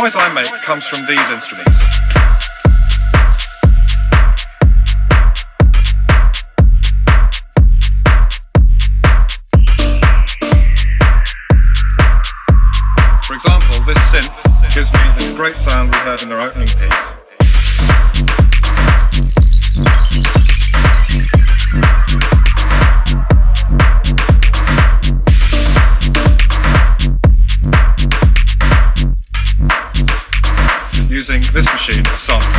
noise I make comes from these instruments. For example, this synth gives me this great sound we heard in their opening piece. Using this machine as sample.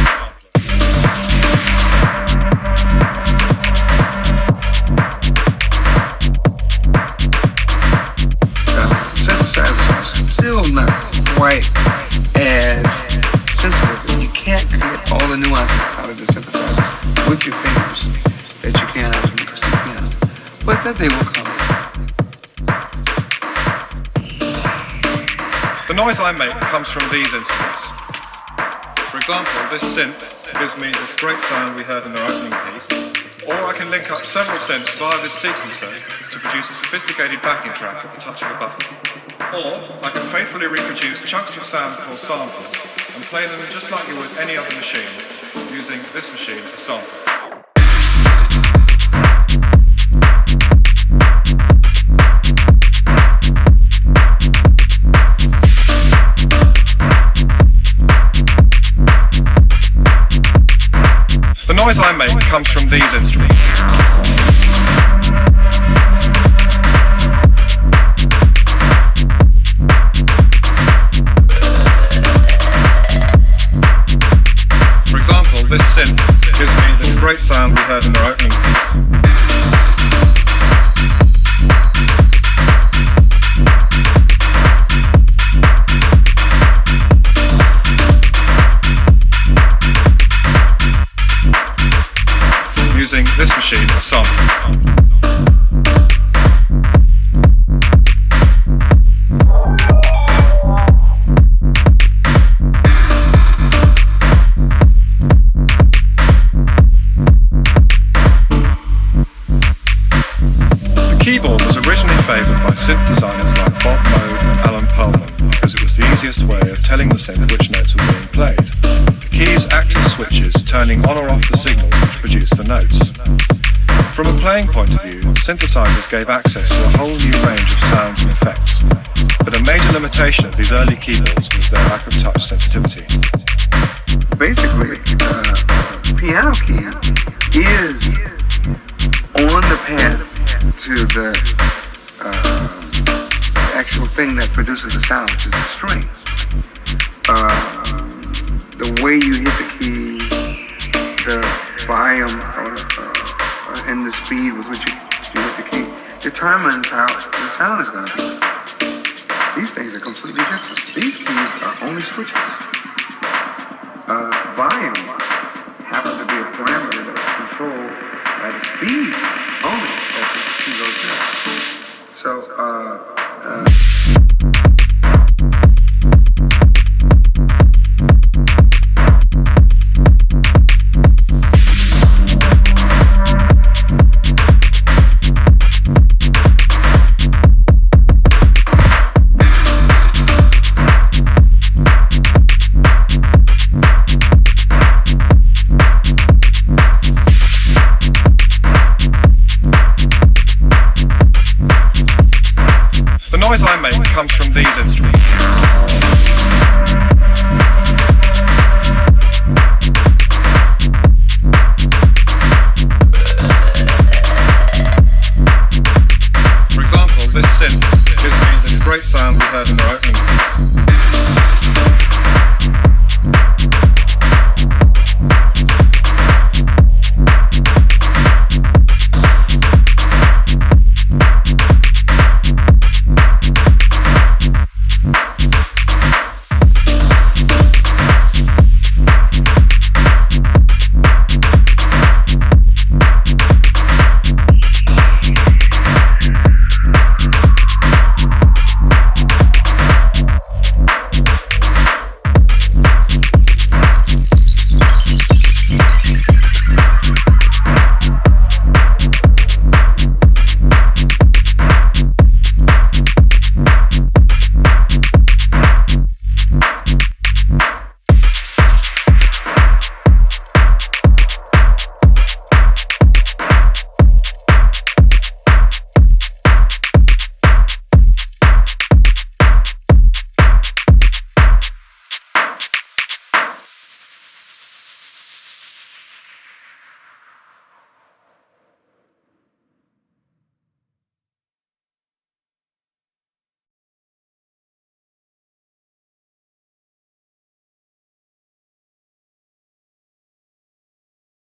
Synthesizers are still not quite as sensitive. You can't get all the nuances out of the synthesizer with your fingers that you can out of an acoustic piano. But that day will come. The noise I make comes from these instruments. For example, this synth gives me this great sound we heard in their opening piece, or I can link up several synths via this sequencer to produce a sophisticated backing track at the touch of a button. Or I can faithfully reproduce chunks of sound called samples and play them just like you would any other machine, using this machine as sample. The noise I make comes from these instruments. For example, this synth gives me this great sound we heard in their opening piece. Using this machine as sample. The keyboard was originally favoured by synth designers like Bob Moog and Alan Pullman because it was the easiest way of telling the synth which notes were being played. The keys act as switches, turning on or off the signals which produce the notes. From a playing point of view, synthesizers gave access to a whole new range of sounds and effects, but a major limitation of these early keyboards was their lack of touch sensitivity. Basically, piano key is on the pad to the actual thing that produces the sound, which is the string. The way you hit the key, the volume, and the speed with which you hit the key determines how the sound is going to be. These things are completely different. These keys are only switches. Volume happens to be a parameter that's controlled by the speed only that this key goes in. So,